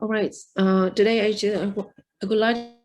All right. Today I would like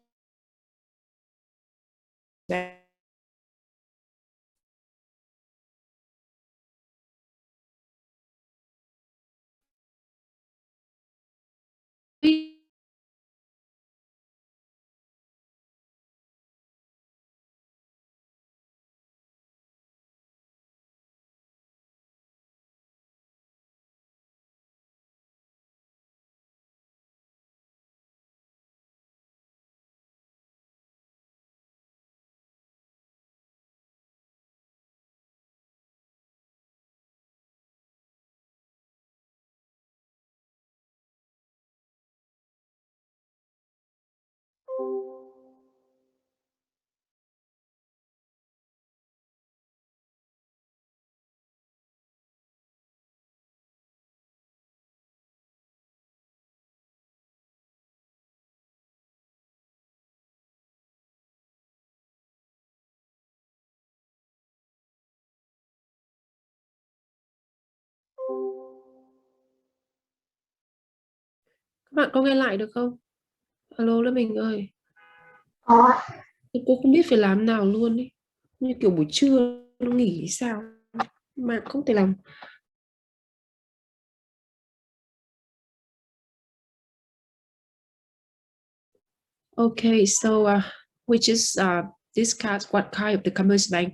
các bạn có nghe lại được không? Alo lớp mình ơi, Có. cô không biết phải làm nào luôn ấy. Như kiểu buổi trưa nó nghỉ sao mà không thể làm. Okay, so we just discussed what kind of the commerce bank.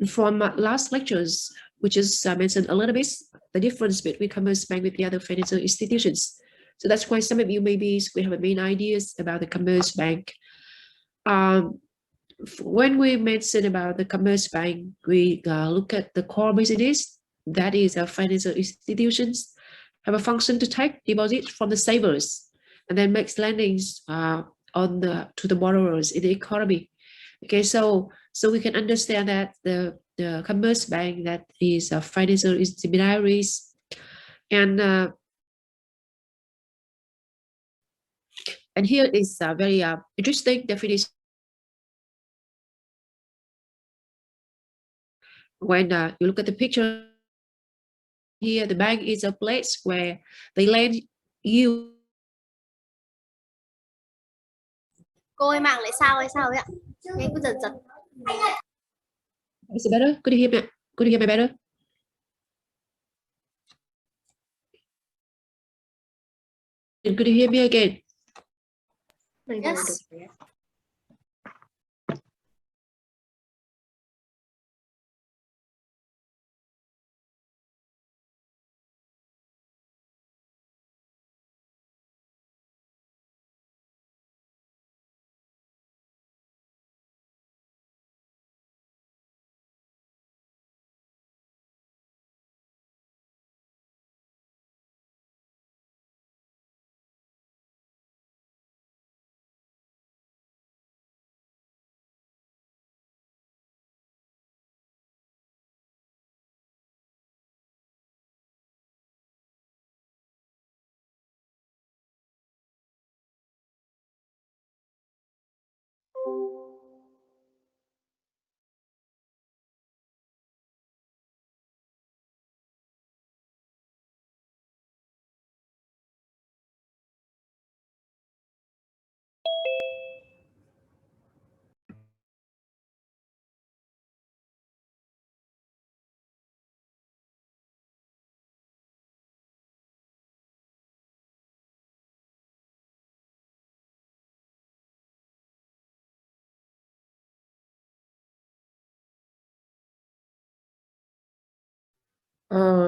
And from last lectures, we just mentioned a little bit the difference between commerce bank with the other financial institutions. So that's why some of you maybe we have main ideas about the commerce bank. When we mention about the commerce bank, we look at the core business, that is financial institutions have a function to take deposits from the savers and then makes lendings to the borrowers in the economy. Okay, so we can understand that the commerce bank, that is financial intermediaries, and here is a very interesting definition. When you look at the picture here, the bank is a place where they lend you. Cô ơi, mạng lại sao hay sao ấy ạ? Nghe cứ giật giật. Is it better? Could you hear me? Could you hear me better? Could you hear me again? Yes.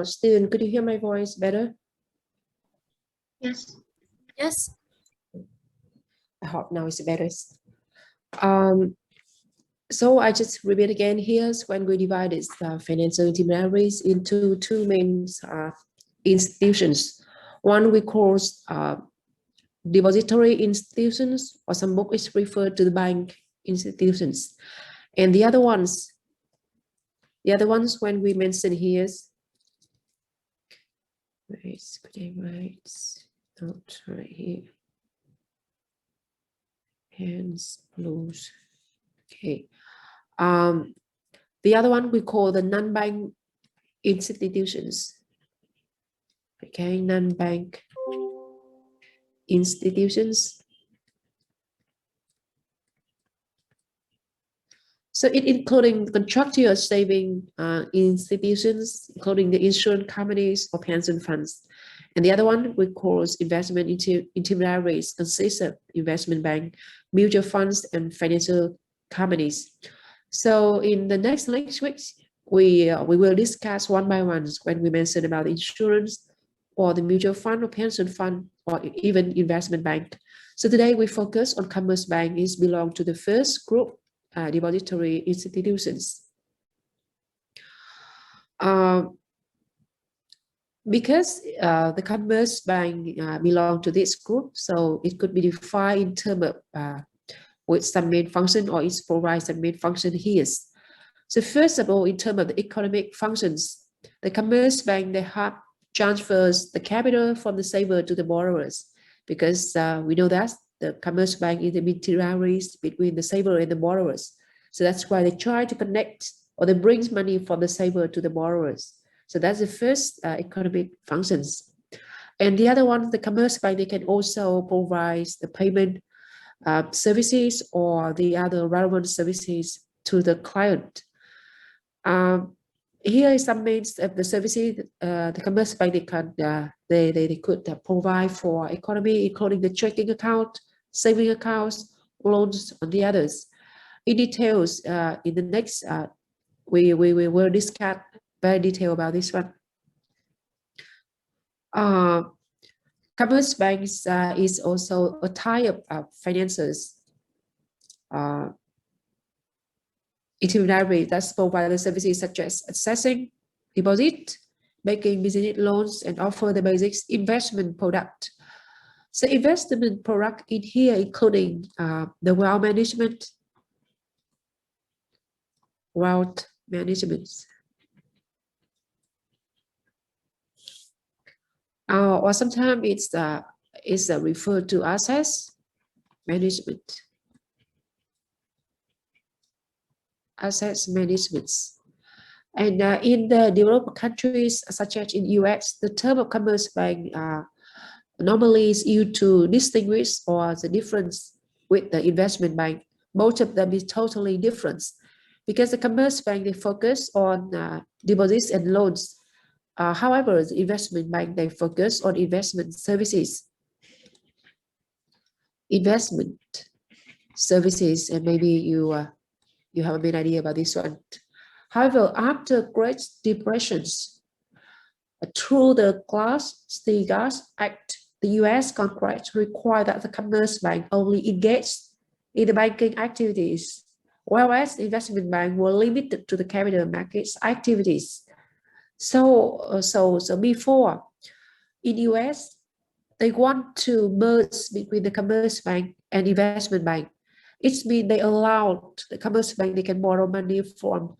Steven, could you hear my voice better? Yes. Yes. I hope now it's better. So I just repeat again, here's when we divided financial intermediaries into two main institutions. One we call depository institutions, or some book is referred to the bank institutions. And the other ones when we mention here, could I write out right here? Hands close. Okay. The other one we call the non-bank institutions. Okay, non-bank institutions. So it including contractual saving institutions, including the insurance companies or pension funds. And the other one we call investment intermediaries, consists of investment bank, mutual funds, and financial companies. So in the next weeks, we will discuss one by one when we mention about insurance or the mutual fund or pension fund or even investment bank. So today we focus on Commerzbank. Is belong to the first group, depository institutions. Because the Commerzbank belong to this group, so it could be defined in terms of with some main function, or it provides some main function here. So first of all, in terms of the economic functions, the Commerzbank, they have transfers the capital from the saver to the borrowers, because we know that the Commerzbank is the intermediaries between the saver and the borrowers. So that's why they try to connect, or they bring money from the saver to the borrowers. So that's the first economic functions. And the other one, the Commerzbank, they can also provide the payment services or the other relevant services to the client. Here is some means of the services the Commerzbank they could provide for economy, including the checking account, saving accounts, loans, and the others. In details, in the next, we will discuss very detail about this one. Commerzbank is also a type of financiers intermediary that provide the services such as accessing deposit, making business loans, and offer the basic investment product. So investment product in here including the wealth management, or sometimes it's referred to assets management. Assets management. And in the developed countries, such as in US, the term of Commerzbank normally is used to distinguish or the difference with the investment bank. Both of them is totally different, because the Commerzbank, they focus on deposits and loans. However, the investment bank, they focus on investment services. Investment services, and maybe you have a main idea about this one. However, after Great Depressions, through the Glass-Steagall Act, the U.S. Congress required that the Commerzbank only engage in the banking activities, whereas the investment bank were limited to the capital markets activities. So before, in the U.S., they want to merge between the Commerzbank and investment bank. It means they allowed the Commerzbank, they can borrow money from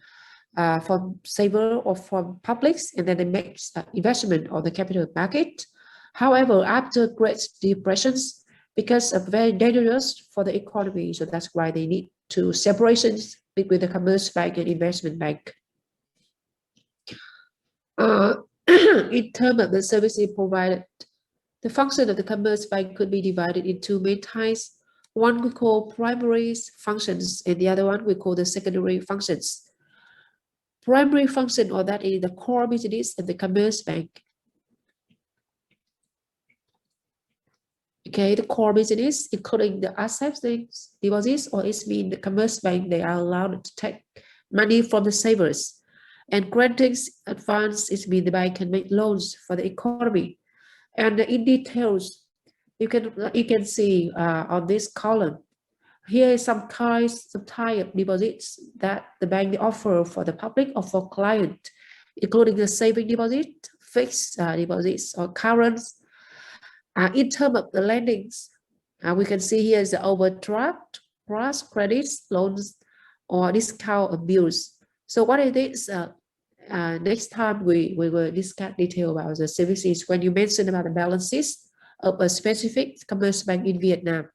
saver or from publics, and then they make investment on the capital market. However, after Great Depressions, because of very dangerous for the economy, so that's why they need to separations between the Commerzbank and investment bank. In terms of the services provided, the function of the Commerzbank could be divided into main types. One we call primary functions, and the other one we call the secondary functions. Primary function, or that is the core business of the Commerzbank. Okay, the core business, including the assets, deposits, or it means the Commerzbank, they are allowed to take money from the savers. And granting advance, it means the bank can make loans for the economy. And in details, you can see on this column, here is some type of deposits that the bank offer for the public or for client, including the saving deposit, fixed deposits, or current. In terms of the lendings, we can see here is the overdraft, credits, loans, or discount of bills. So what it is, next time we will discuss detail about the services when you mention about the balances of a specific Commerzbank in Vietnam.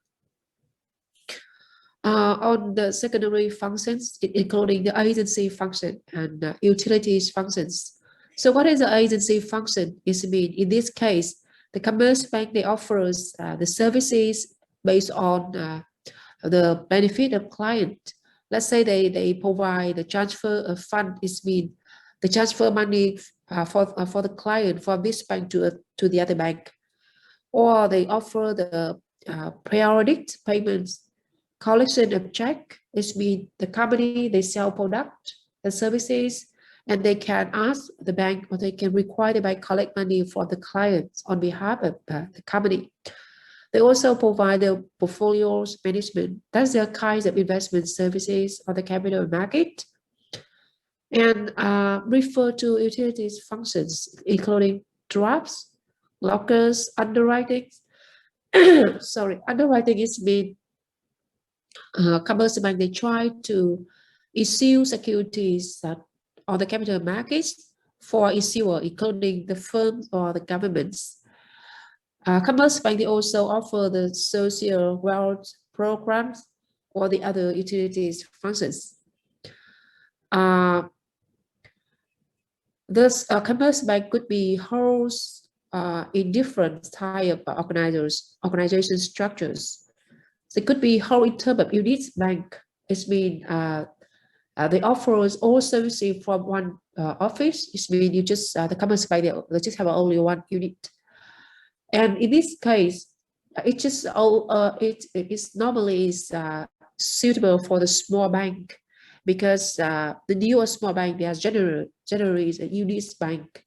On the secondary functions, including the agency function and utilities functions. So what is the agency function? It means in this case, The Commerce Bank, they offers the services based on the benefit of client. Let's say they provide the transfer of fund. It means the transfer money for the client from this bank to the other bank, or they offer the periodic payments, collection of check. It means the company, they sell product and services, and they can ask the bank, or they can require the bank collect money from the clients on behalf of the company. They also provide the portfolios management. That's the kinds of investment services on the capital market, and refer to utilities functions, including drafts, lockers, underwriting. Sorry, underwriting is mean Commerce Bank, they try to issue securities on the capital markets for issuer, including the firms or the governments. Commerce Bank, they also offer the social wealth programs or the other utilities functions. Thus, Commerce Bank could be housed in different type of organization structures. They could be held in terms of units bank. It means they offer all services from one office. It means you just the Commerce Bank, they just have only one unit. And in this case, it just it's normally suitable for the small bank, because the newer small bank, they are generally is a units bank.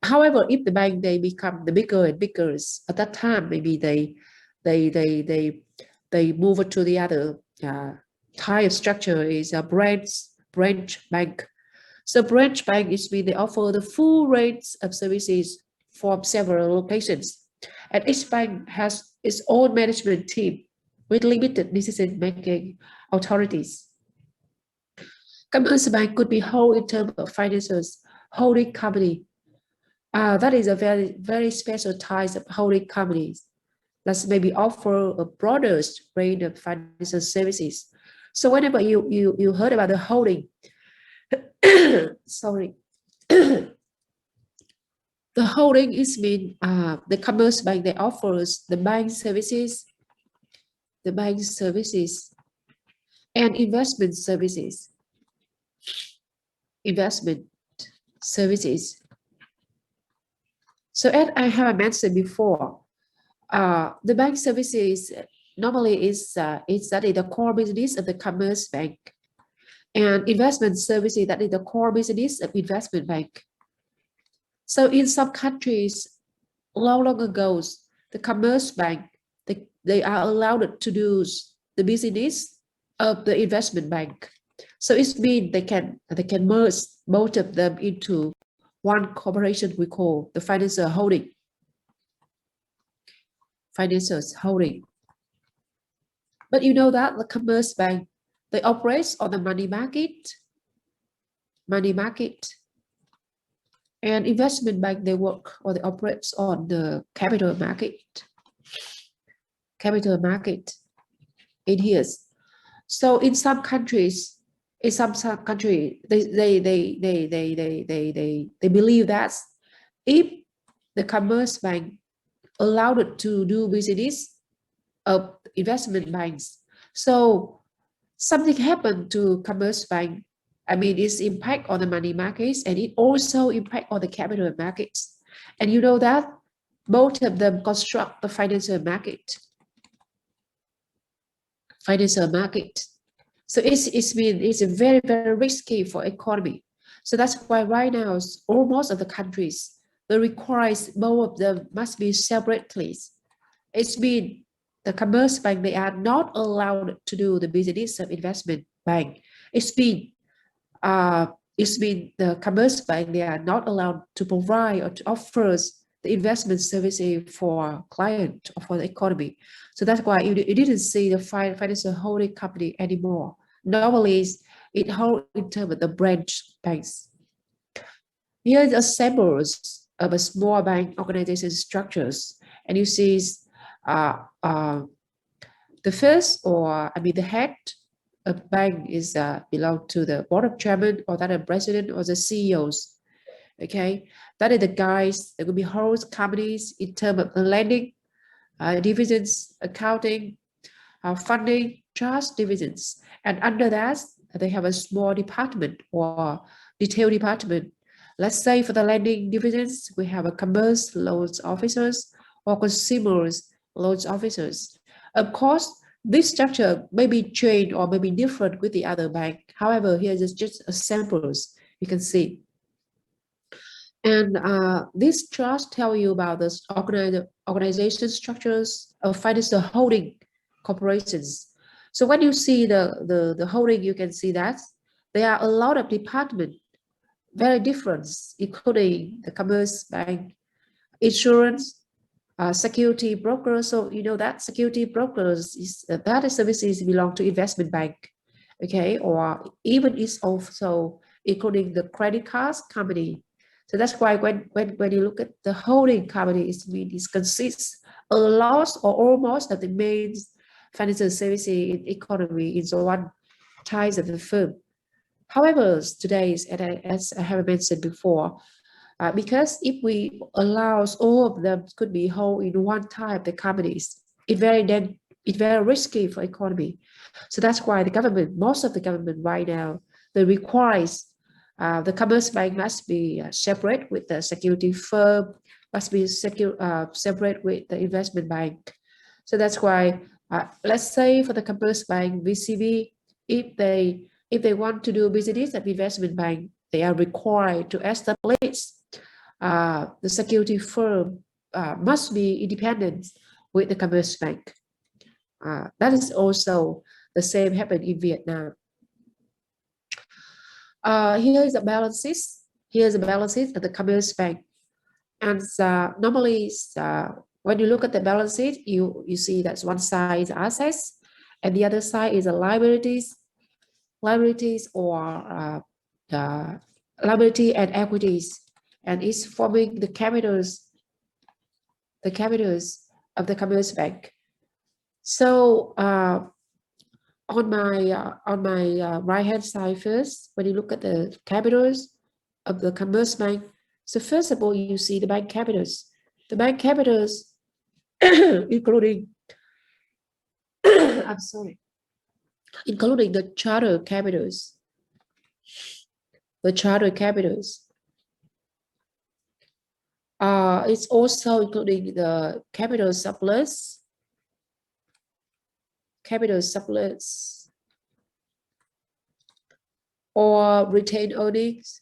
However, if the bank, they become the bigger and bigger, at that time maybe they move to the other type of structure, is a branch bank. So branch bank is when they offer the full range of services from several locations, and each bank has its own management team with limited decision-making authorities. Commerce Bank could be held in terms of financial holding company. That is a very special type of holding companies that maybe offer a broader range of financial services. So whenever you heard about the holding, sorry, the holding is mean the Commerce Bank, they offers the bank services and investment services. So as I have mentioned before, the bank services normally is that is the core business of the Commerce Bank, and investment services, that is the core business of investment bank. So in some countries, long ago, the Commerce Bank, they are allowed to do the business of the investment bank. So it means they can merge both of them into one corporation we call the financial holding. But you know that the Commerce Bank, they operate on the money market, and investment bank, they work or they operate on the capital market in here. So in some countries, they believe that if the Commerce Bank allowed to do business of investment banks, so something happened to Commerce Bank, I mean, it's impact on the money markets, and it also impact on the capital markets. And you know that both of them construct the financial market. So it's very, very risky for economy. So that's why right now, almost of the countries, they requires both of them must be separately. It's mean the Commerce Bank, they are not allowed to do the business of investment bank. It's mean the Commerce Bank, they are not allowed to provide or to offer the investment services for client or for the economy. So that's why you didn't see the financial holding company anymore. Normally, it holds in terms of the branch banks. Here are samples of a small bank organization structures, and you see the first, or I mean the head of bank is belong to the board of chairman, or that a president or the CEOs, Okay, that is the guys that will be host companies in terms of the lending, divisions, accounting, funding, trust, divisions, and under that they have a small department or detail department. Let's say for the lending divisions, we have a commerce loans officers or consumers loans officers. Of course, this structure may be changed or may be different with the other bank. However, here is just a samples you can see. And this chart tell you about the organization structures of financial holding corporations. So when you see the holding, you can see that there are a lot of departments, very different, including the commerce bank, insurance, security brokers. So you know that security brokers is that services belong to investment bank, okay, or even is also including the credit cards company. So that's why when you look at the holding company, it consists a lot or almost of the main financial services in economy in one type of the firm. However, today, as I have mentioned before, because if we allow all of them could be held in one type the companies, it's very risky for economy. So that's why the government, most of the government right now, they requires the commerce bank must be separate with the security firm, must be separate with the investment bank. So that's why, let's say for the commerce bank, VCB, if they want to do business at investment bank, they are required to establish the security firm must be independent with the commerce bank. That is also the same happened in Vietnam. Here is the balances. Here's the balances at the commerce bank. And normally, when you look at the balance sheet, you see that one side is assets, and the other side is the liabilities or liability and equities, and it's forming the capitals of the commerce bank. So on my right hand side first, when you look at the capitals of the commerce bank, so first of all you see the bank capitals. The bank capitals including I'm sorry, including the charter capitals. The charter capitals. It's also including the capital surplus, or retained earnings,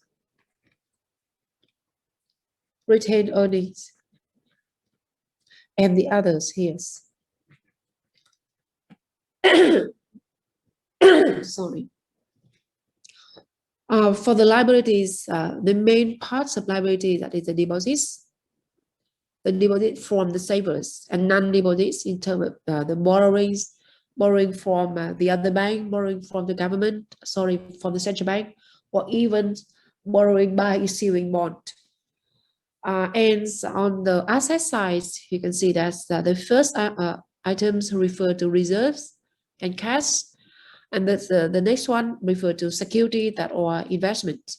and the others here. Sorry. For the liabilities, the main parts of liabilities, that is the deposits from the savers, and non-deposits in terms of the borrowings, borrowing from the other bank, borrowing from the government, from the central bank, or even borrowing by issuing bond. And on the asset side, you can see that the first items refer to reserves and cash, and the next one refer to security that or investment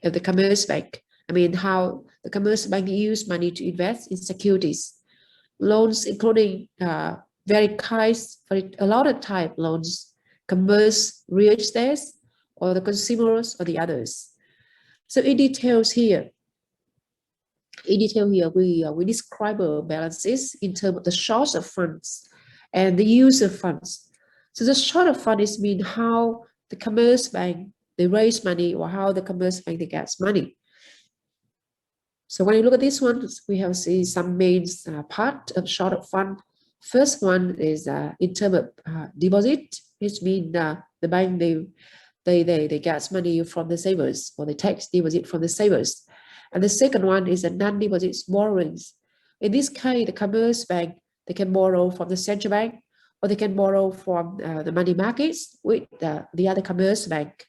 of the commerce bank. I mean, how the commerce bank use money to invest in securities, loans, including very kinds, a lot of type loans, commerce, real estate, or the consumers, or the others. So in details here, we describe our balances in terms of the source of funds and the use of funds. So the source of funds mean how the commerce bank they raise money, or how the commerce bank they get money. So when you look at this one, we have seen some main part of short of fund. First one is in terms of deposit, which means the bank they get money from the savers, or they take deposit from the savers. And the second one is the non-deposit borrowings. In this case, the commerce bank they can borrow from the central bank, or they can borrow from the money markets with the other commerce bank.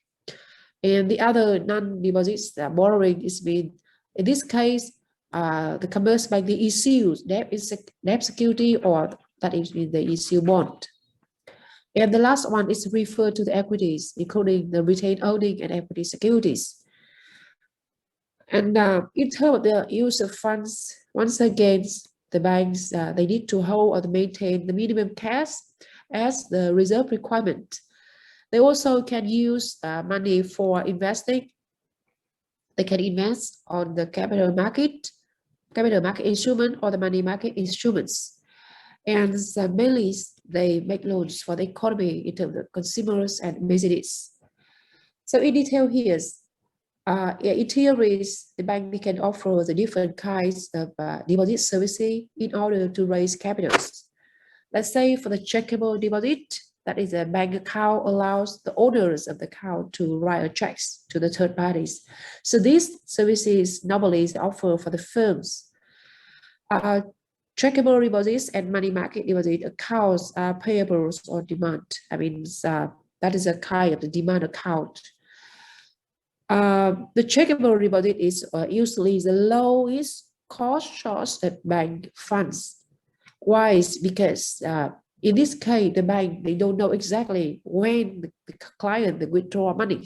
And the other non-deposit borrowing is mean, in this case, the commerce bank they issue debt security, or that is mean they issue bond. And the last one is referred to the equities, including the retained earning and equity securities. And in terms of the use of funds, once again, the banks, they need to hold or maintain the minimum cash as the reserve requirement. They also can use money for investing. They can invest on the capital market instrument or the money market instruments. And mainly they make loans for the economy in terms of consumers and business. So in detail here, in theory, the bank can offer the different kinds of deposit services in order to raise capitals. Let's say for the checkable deposit, that is a bank account allows the owners of the account to write checks to the third parties. So these services normally is offered for the firms. Checkable deposits and money market deposit accounts are payables on demand. I mean, that is a kind of the demand account. The checkable deposit is usually the lowest cost source of bank funds. Why? Is because in this case, the bank, they don't know exactly when the client they withdraw money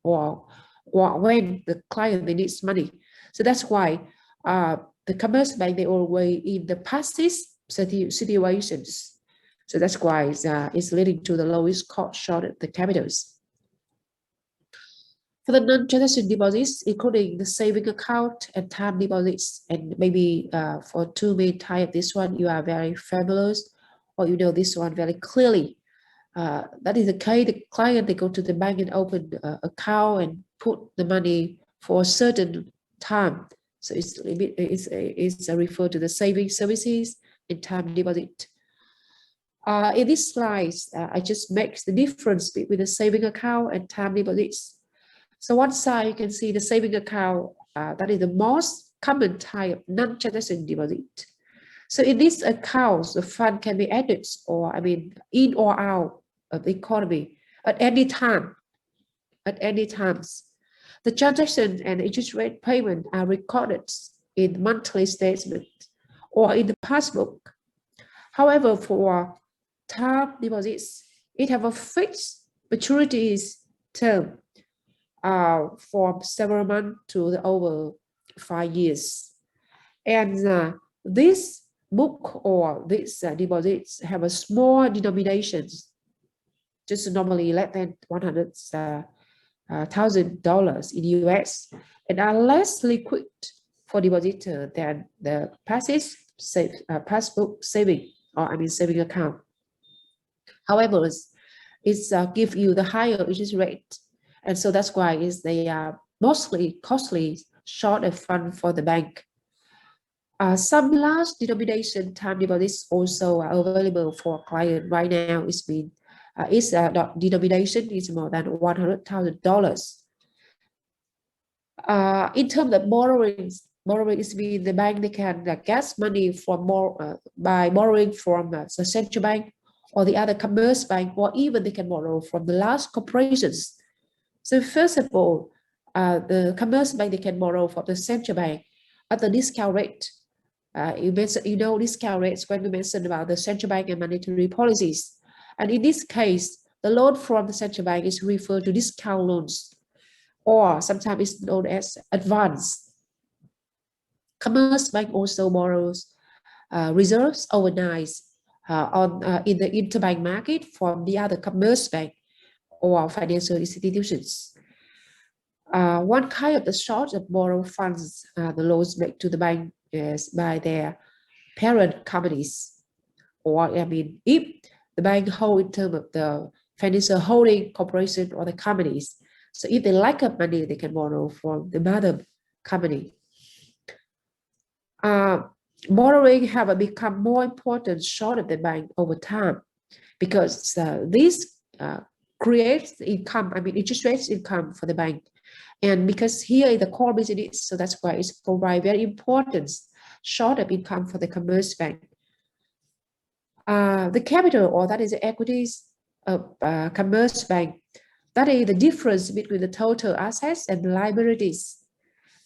or when the client they needs money. So that's why the commercial bank, they always in the passive situations. So that's why it's leading to the lowest cost short of the capitals. For the non-transaction deposits, including the saving account and time deposits, and maybe for two main types, this one you are very familiar, or you know this one very clearly. That is the case. The client, they go to the bank and open an account and put the money for a certain time. So it's referred to the saving services and time deposit. In this slide, I just make the difference between the saving account and time deposits. So one side you can see the saving account, that is the most common type of non-transaction deposit. So in these accounts, the fund can be added or in or out of the economy at any time. At any times. The transaction and interest rate payment are recorded in monthly statement or in the passbook. However, for time deposits, it have a fixed maturity term for several months to over 5 years. And this book or these deposits have a small denominations, just normally less than $100,000 in US, and are less liquid for depositor than the passbook saving or saving account. However, it's give you the higher interest rate, and so that's why they are mostly costly short of fund for the bank. Some large denomination time deposits also are available for client right now. Its denomination is more than $100,000. In terms of borrowing is mean the bank they can get money from by borrowing from the central bank or the other commercial bank, or even they can borrow from the large corporations. So first of all, the commercial bank they can borrow from the central bank at the discount rate. Discount rates when we mentioned about the central bank and monetary policies. And in this case, the loan from the central bank is referred to discount loans, or sometimes it's known as advance. Commercial bank also borrows reserves overnight in the interbank market from the other commercial bank or financial institutions. One kind of the source of borrow funds, the loans made to the bank is by their parent companies, or if the bank hold in terms of the financial holding corporation or the companies. So if they lack of money, they can borrow from the mother company. Borrowing have become more important short of the bank over time, because this creates income, interest rates income for the bank. And because here is the core business, so that's why it's provide very important short of income for the commercial bank. The capital, or that is the equities of commercial bank, that is the difference between the total assets and liabilities.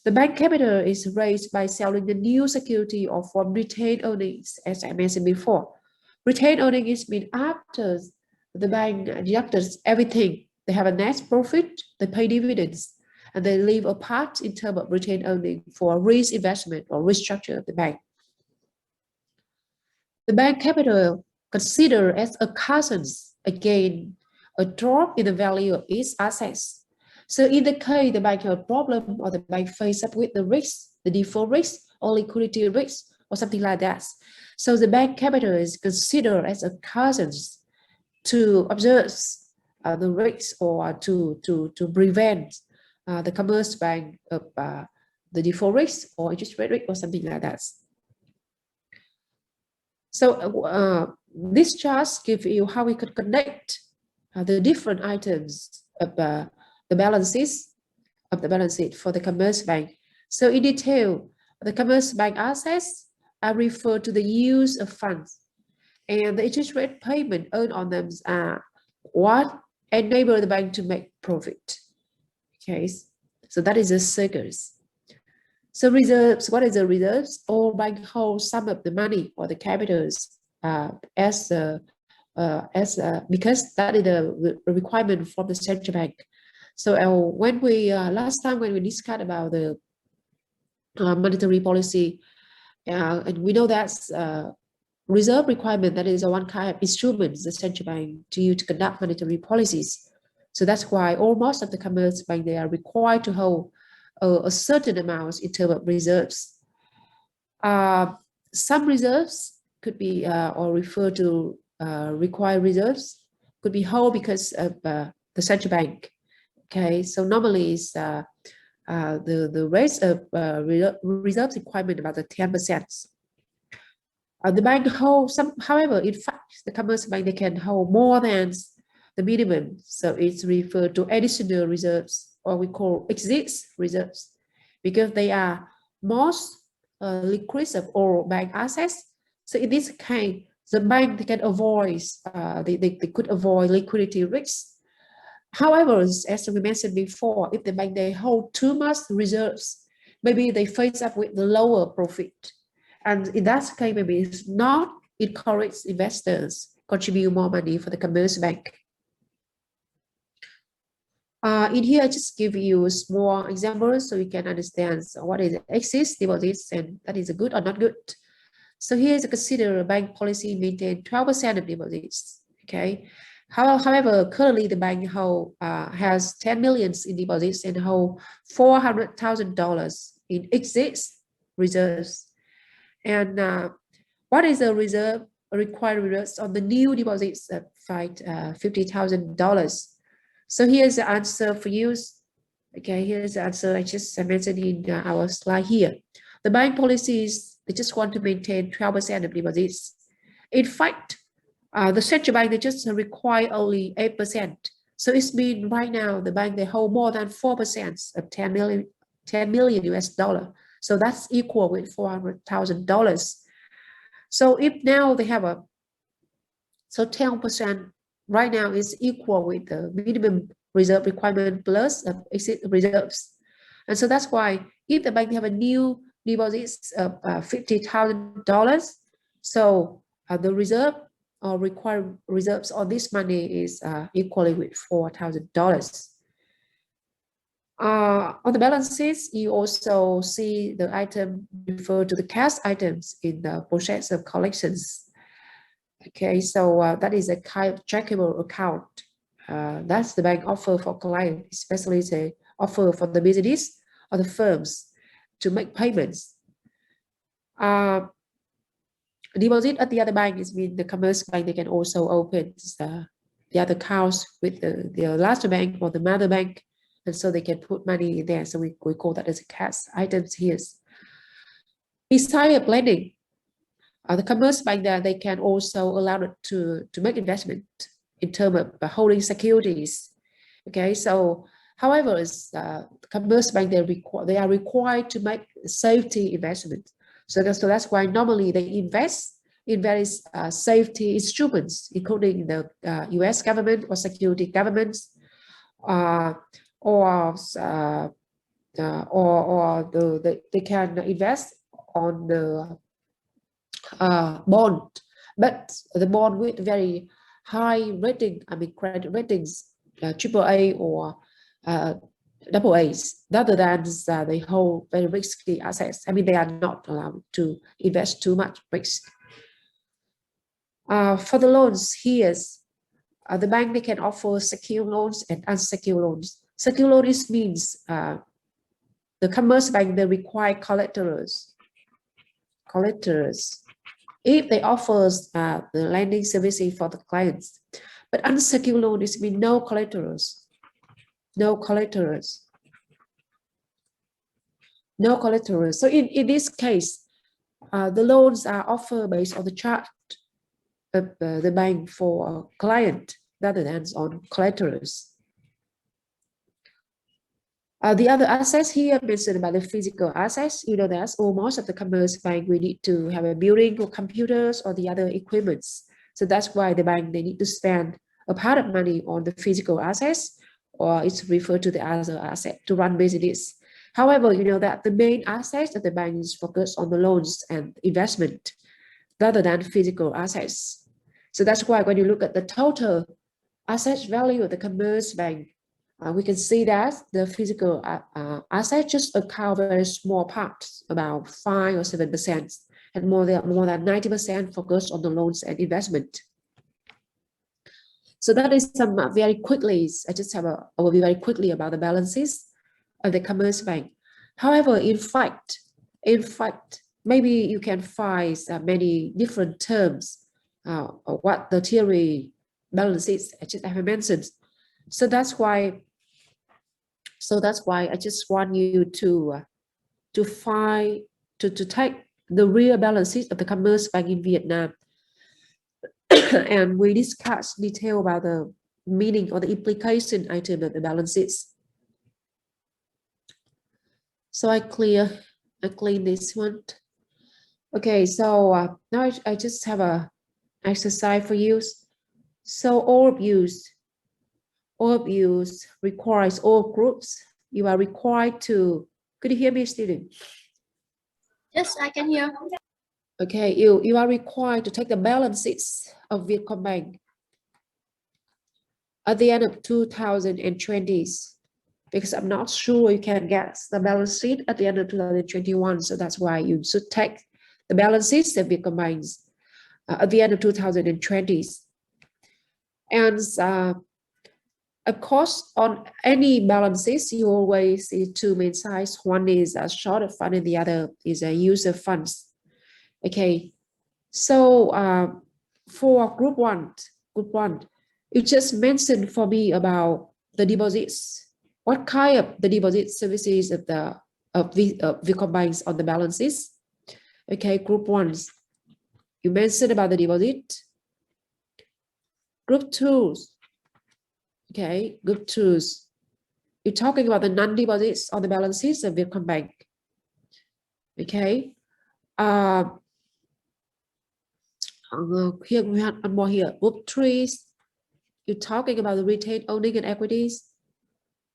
The bank capital is raised by selling the new security or from retained earnings, as I mentioned before. Retained earnings mean after the bank deducts everything, they have a net profit, they pay dividends. and they leave a part in terms of retained earning for reinvestment or restructure of the bank. The bank capital considered as a cushions again a drop in the value of its assets. So in the case the bank has a problem or the bank faces up with the risk, the default risk or liquidity risk or something like that. So the bank capital is considered as a cushions to observe the risks or to prevent the commercial bank of the default risk or interest rate risk or something like that. So this chart gives you how we could connect the different items of the balances of the balance sheet for the commercial bank. So in detail, the commercial bank assets are referred to the use of funds, and the interest rate payment earned on them are what enable the bank to make profit. Okay, so that is the circles. So reserves, what is the reserves? All bank hold some of the money or the capitals because that is the requirement from the central bank. So when we last time when we discussed about the monetary policy, and we know that's reserve requirement, that is one kind of instrument the central bank to use to conduct monetary policies. So that's why almost of the commercial bank, they are required to hold a certain amount in terms of reserves. Some reserves could be or refer to required reserves could be held because of the central bank. Okay, so normally it's the rates of reserves requirement about the 10%. The bank holds some, however, in fact, the commercial bank, they can hold more than the minimum. So it's referred to additional reserves, or we call exit reserves, because they are most liquid of all bank assets. So in this case, the bank they can avoid, they could avoid liquidity risks. However, as we mentioned before, if the bank they hold too much reserves, maybe they face up with the lower profit. And in that case, maybe it's not encourage investors contribute more money for the commercial bank. In here, I just give you small examples so you can understand what is exit deposits and that is good or not good. So here is consider a bank policy maintain 12% of deposits. Okay. However, currently the bank has 10 million in deposits and hold $400,000 in exit reserves. And what is the reserve required reserves on the new deposits of $50,000? So here's the answer for you. Okay, here's the answer I just mentioned in our slide here. The bank policies, they just want to maintain 12% of deposits. In fact, the central bank, they just require only 8%. So it's been right now, the bank, they hold more than 4% of 10 million US dollar. So that's equal with $400,000. So if now they have so 10% right now is equal with the minimum reserve requirement plus exit reserves. And so that's why if the bank have a new deposits of $50,000, so the reserve or required reserves on this money is equally with $4,000. On the balance sheets, you also see the item refer to the cash items in the process of collections. Okay, so that is a kind of trackable account. That's the bank offer for client, especially the offer for the business or the firms to make payments. Deposit at the other bank is mean the commercial bank, they can also open the other accounts with the larger bank or the mother bank, and so they can put money in there. So we call that as a cash items here. Besides lending, the commercial bank there, they can also allow it to make investment in terms of holding securities. Okay, so however, the commercial bank they are required to make safety investment. So that's why normally they invest in various safety instruments, including the U.S. government or security governments, they can invest on the bond, but the bond with very high rating, I mean credit ratings, AAA or double A's rather than they hold very risky assets. I mean, they are not allowed to invest too much risk. For the loans, here's the bank, they can offer secure loans and unsecured loans. Secure loans means the commerce bank, they require collaterals. If they offer the lending services for the clients. But unsecured loan is mean no collaterals. No collaterals. No collaterals. So in this case, the loans are offered based on the charge of the bank for a client rather than on collaterals. The other assets here mentioned about the physical assets, you know that most of the commerce bank we need to have a building or computers or the other equipments. So that's why the bank, they need to spend a part of money on the physical assets, or it's referred to the other asset to run business. However, you know that the main assets of the bank is focused on the loans and investment rather than physical assets. So that's why when you look at the total asset value of the commerce bank, we can see that the physical assets just account very small parts, about 5 or 7%, and more than 90% focused on the loans and investment. So that is some very quickly, I just have a overview very quickly about the balances of the commerce bank. However, in fact, maybe you can find many different terms what the theory balances I just have mentioned. So that's why I just want you to take the real balances of the commerce bank in Vietnam. And we discuss detail about the meaning or the implication item of the balances. So I clean this one. Okay, so now I just have a exercise for you. So all of you requires all groups. You are required to. Could you hear me, student? Yes, I can hear. Okay, you are required to take the balances of Vietcombank at the end of 2020, because I'm not sure you can get the balance sheet at the end of 2021. So that's why you should take the balances of Vietcombank at the end of 2020. And of course, on any balances, you always see two main sides. One is a short fund and the other is a user funds. Okay, so for group one, you just mentioned for me about the deposits. What kind of the deposit services of the Vietcombank on the balances? Okay, group one, you mentioned about the deposit. Group two, okay, group two, you're talking about the non-deposits on the balances of Vietcombank. Okay. Here we have one more here. Group 3, you're talking about the retained earnings and equities.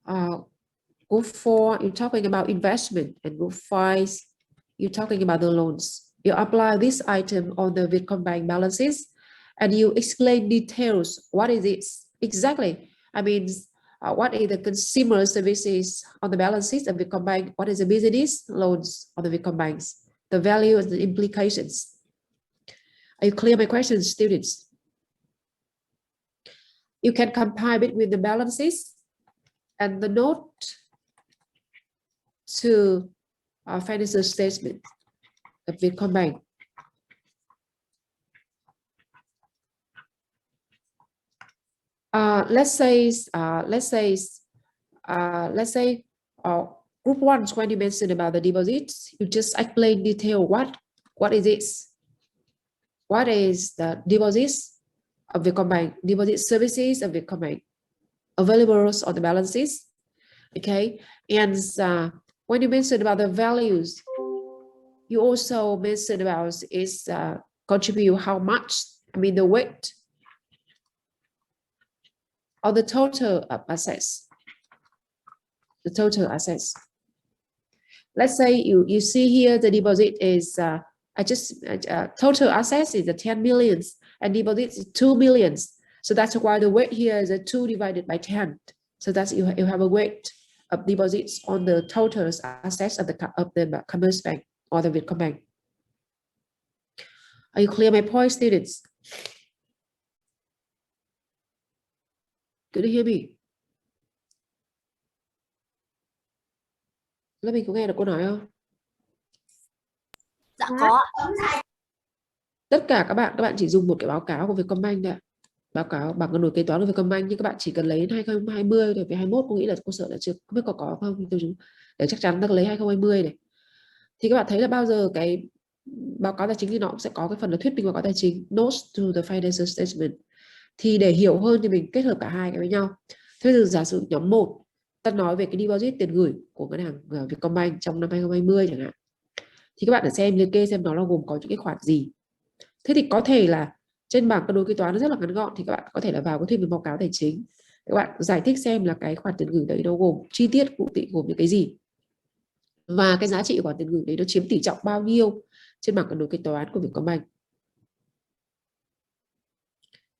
Group 4, you're talking about investment, and group 5, you're talking about the loans. You apply this item on the Vietcombank balances, and you explain details. What is it exactly? I mean, what is the consumer services on the balances of Vietcombank? What is the business loans on the Vietcombank? The value and the implications. Are you clear my questions, students? You can compare it with the balances and the note to financial statement of Vietcombank. Let's say group 1, when you mentioned about the deposits, you just explain detail what is this? What is the deposits of Vietcombank, deposit services of Vietcombank available on the balances? Okay, and when you mentioned about the values, you also mentioned about is contribute how much, I mean the weight of the total assets. The total assets. Let's say you see here the deposit is total assets is 10 millions and deposits is 2 millions. So that's why the weight here is 2 divided by 10. So that's you have a weight of deposits on the total assets of the Commerzbank or the Vietcombank. Are you clear my point, students? Could you hear me? Lớp mình có nghe được cô nói không? Dạ có. Tất cả các bạn chỉ dùng một cái báo cáo của Vietcombank thôi ạ. Báo cáo bằng cân đối kế toán của Vietcombank, nhưng các bạn chỉ cần lấy 2020 rồi, về 21 cô nghĩ là cô sợ là chưa, không biết có không, để chắc chắn ta lấy 2020 này. Thì các bạn thấy là bao giờ cái báo cáo tài chính thì nó cũng sẽ có cái phần là thuyết minh báo cáo tài chính, notes to the financial statement. Thì để hiểu hơn thì mình kết hợp cả hai cái với nhau. Thế thì giả sử nhóm 1 ta nói về cái deposit tiền gửi của ngân hàng Vietcombank trong năm 2020 chẳng hạn, thì các bạn để xem liệt kê xem nó gồm có những cái khoản gì. Thế thì có thể là trên bảng cân đối kế toán nó rất là ngắn gọn, thì các bạn có thể là vào cái thuyết minh báo cáo tài chính, các bạn giải thích xem là cái khoản tiền gửi đấy nó gồm chi tiết cụ thể gồm những cái gì, và cái giá trị của khoản tiền gửi đấy nó chiếm tỷ trọng bao nhiêu trên bảng cân đối kế toán của Vietcombank.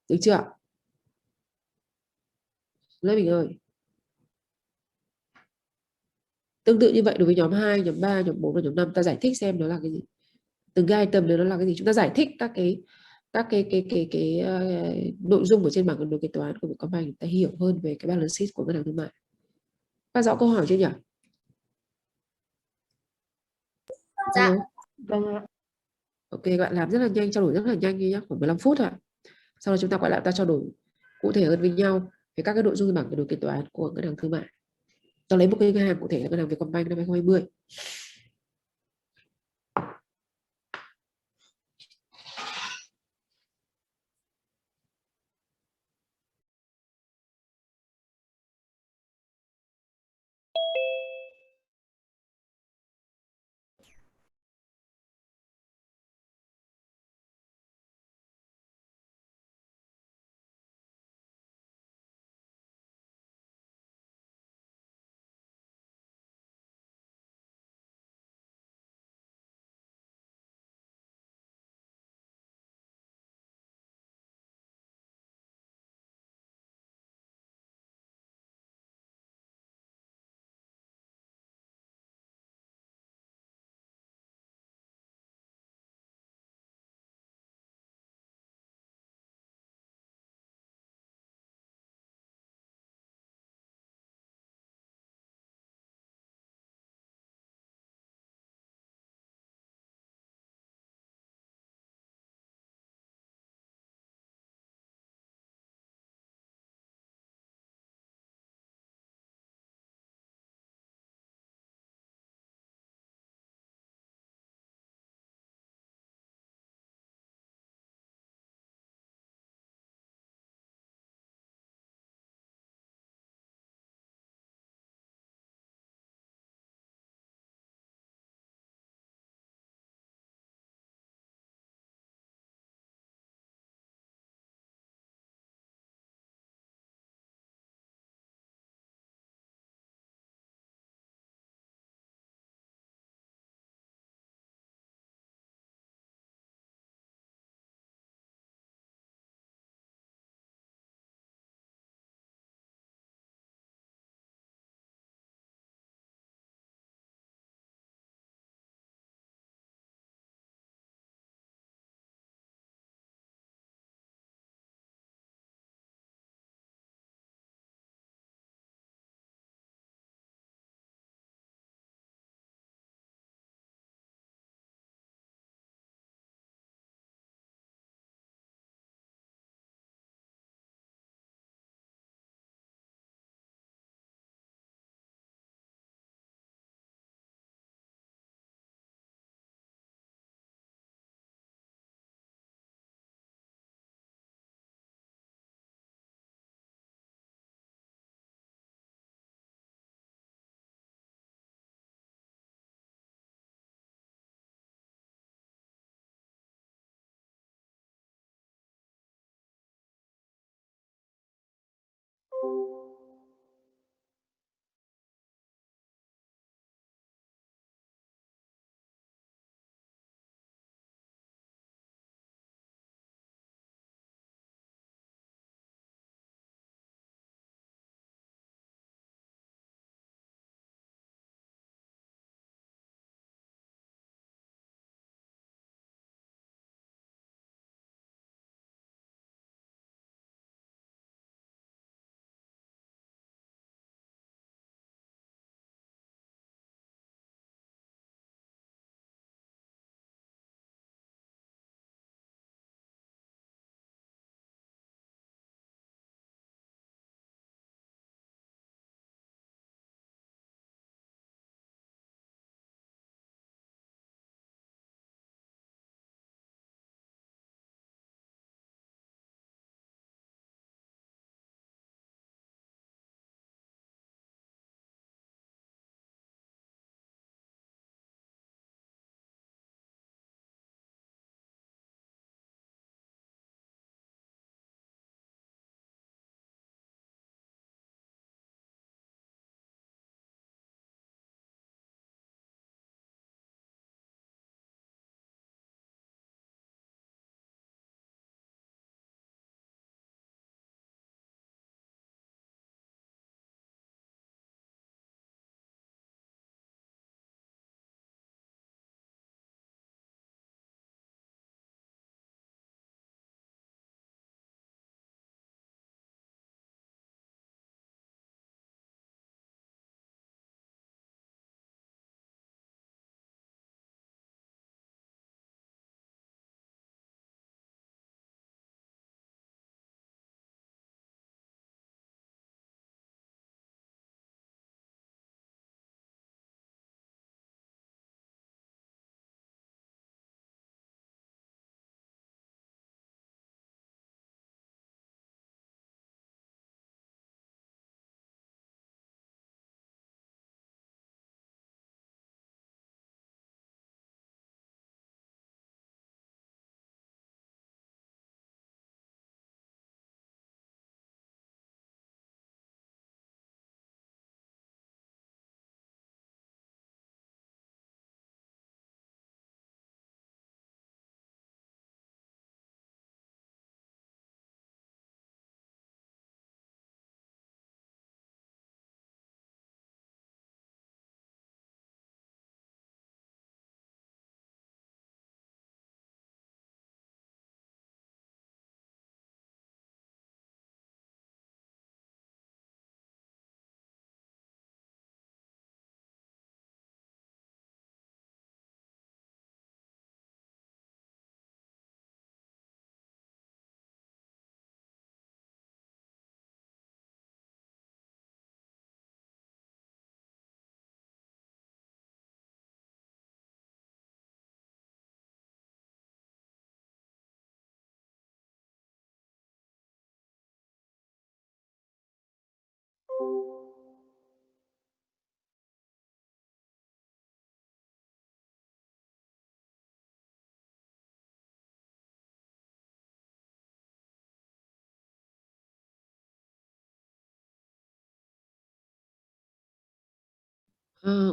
Được chưa? Lê Bình ơi. Tương tự như vậy đối với nhóm 2, nhóm 3, nhóm 4 và nhóm 5, ta giải thích xem nó là cái gì. Từng cái item đấy nó là cái gì, chúng ta giải thích các cái nội dung ở trên bảng cân đối kế toán của Vietcombank, ta hiểu hơn về cái balance sheet của ngân hàng thương mại. Các rõ câu hỏi chưa nhỉ? Dạ. Vâng ạ. Ok, các bạn làm rất là nhanh, trao đổi rất là nhanh nhé, khoảng 15 phút thôi. Sau đó chúng ta quay lại, ta trao đổi cụ thể hơn với nhau về các cái nội dung bảng cân đối kế toán của ngân hàng thương mại. Ta lấy một cái ngân hàng cụ thể là ngân hàng Vietcombank năm 2020.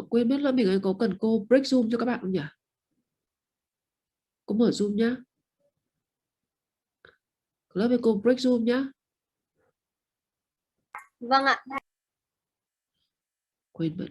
Quên mất là mình ấy có cần cô break Zoom cho các bạn không nhỉ? Cô mở Zoom nhá. Lớp với cô break Zoom nhá. Vâng ạ. Quên mất.